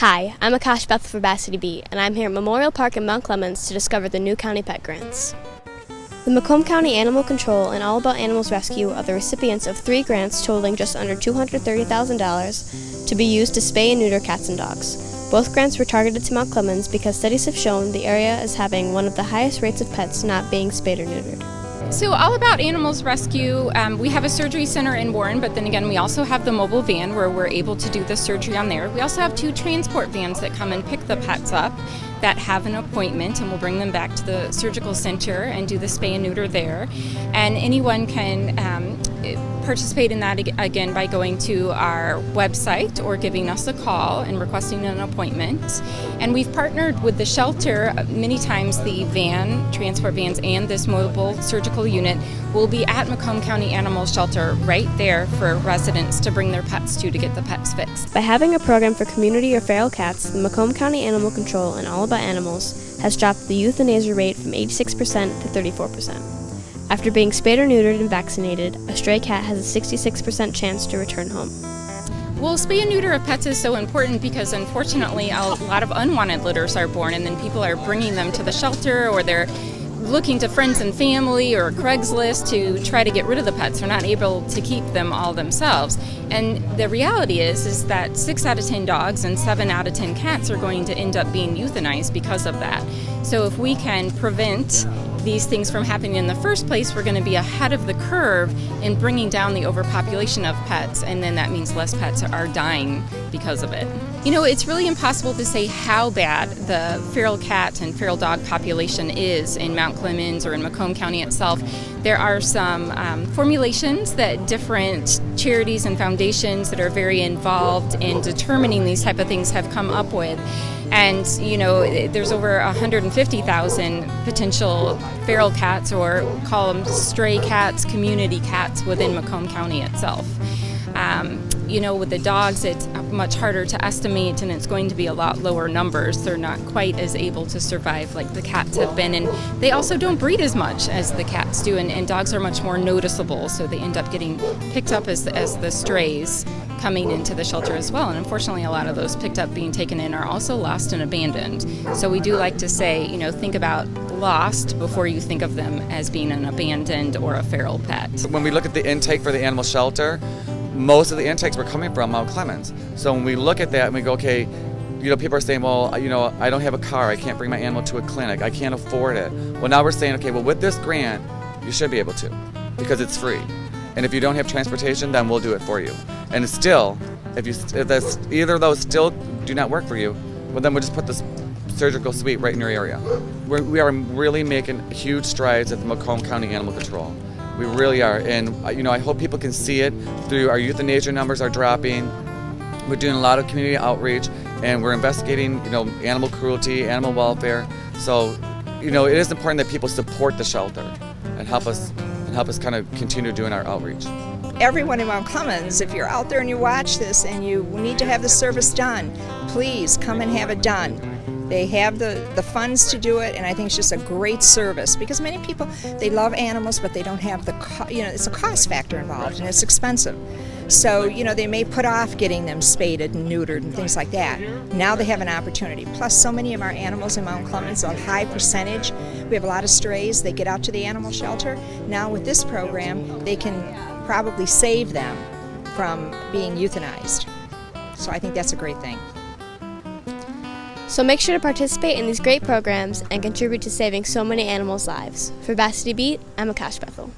Hi, I'm Akash Beth for Varsity Beat, and I'm here at Memorial Park in Mount Clemens to discover the new county pet grants. The Macomb County Animal Control and All About Animals Rescue are the recipients of 3 grants totaling just under $230,000 to be used to spay and neuter cats and dogs. Both grants were targeted to Mount Clemens because studies have shown the area is having one of the highest rates of pets not being spayed or neutered. So All About Animals Rescue, we have a surgery center in Warren, but then again we also have the mobile van where we're able to do the surgery on there. We also have 2 transport vans that come and pick the pets up that have an appointment, and we'll bring them back to the surgical center and do the spay and neuter there. And anyone can participate in that again by going to our website or giving us a call and requesting an appointment. And we've partnered with the shelter many times. The transport vans and this mobile surgical unit will be at Macomb County Animal Shelter right there for residents to bring their pets to get the pets fixed. By having a program for community or feral cats, the Macomb County Animal Control and All About Animals has dropped the euthanasia rate from 86% to 34%. After being spayed or neutered and vaccinated, a stray cat has a 66% chance to return home. Well, spay and neuter of pets is so important because unfortunately a lot of unwanted litters are born, and then people are bringing them to the shelter, or they're looking to friends and family or Craigslist to try to get rid of the pets. They're not able to keep them all themselves. And the reality is that 6 out of 10 dogs and 7 out of 10 cats are going to end up being euthanized because of that. So if we can prevent these things from happening in the first place, we're going to be ahead of the curve in bringing down the overpopulation of pets, and then that means less pets are dying because of it. You know, it's really impossible to say how bad the feral cat and feral dog population is in Mount Clemens or in Macomb County itself. There are some formulations that different charities and foundations that are very involved in determining these type of things have come up with. And, you know, there's over 150,000 potential feral cats, or call them stray cats, community cats within Macomb County itself. You know, with the dogs, it's much harder to estimate, and it's going to be a lot lower numbers. They're not quite as able to survive like the cats have been, and they also don't breed as much as the cats do, and dogs are much more noticeable, so they end up getting picked up as the strays coming into the shelter as well. And unfortunately, a lot of those picked up being taken in are also lost and abandoned. So we do like to say, you know, think about lost before you think of them as being an abandoned or a feral pet. When we look at the intake for the animal shelter, most of the intakes were coming from Mount Clemens. So when we look at that and we go, okay, you know, people are saying, well, you know, I don't have a car, I can't bring my animal to a clinic, I can't afford it. Well, now we're saying, okay, well, with this grant, you should be able to, because it's free. And if you don't have transportation, then we'll do it for you. And it's still, if either of those still do not work for you, well, then we'll just put this surgical suite right in your area. We are really making huge strides at the Macomb County Animal Control. We really are, and you know, I hope people can see it through our euthanasia numbers are dropping. We're doing a lot of community outreach, and we're investigating, you know, animal cruelty, animal welfare. So, you know, it is important that people support the shelter and help us kind of continue doing our outreach. Everyone in Mount Clemens, if you're out there and you watch this and you need to have the service done, please come and have it done. They have the funds to do it, and I think it's just a great service, because many people, they love animals, but they don't have it's a cost factor involved, and it's expensive. So, you know, they may put off getting them spaded and neutered and things like that. Now they have an opportunity. Plus, so many of our animals in Mount Clemens, a high percentage, we have a lot of strays, they get out to the animal shelter. Now with this program, they can probably save them from being euthanized. So I think that's a great thing. So make sure to participate in these great programs and contribute to saving so many animals' lives. For Varsity Beat, I'm Akash Bethel.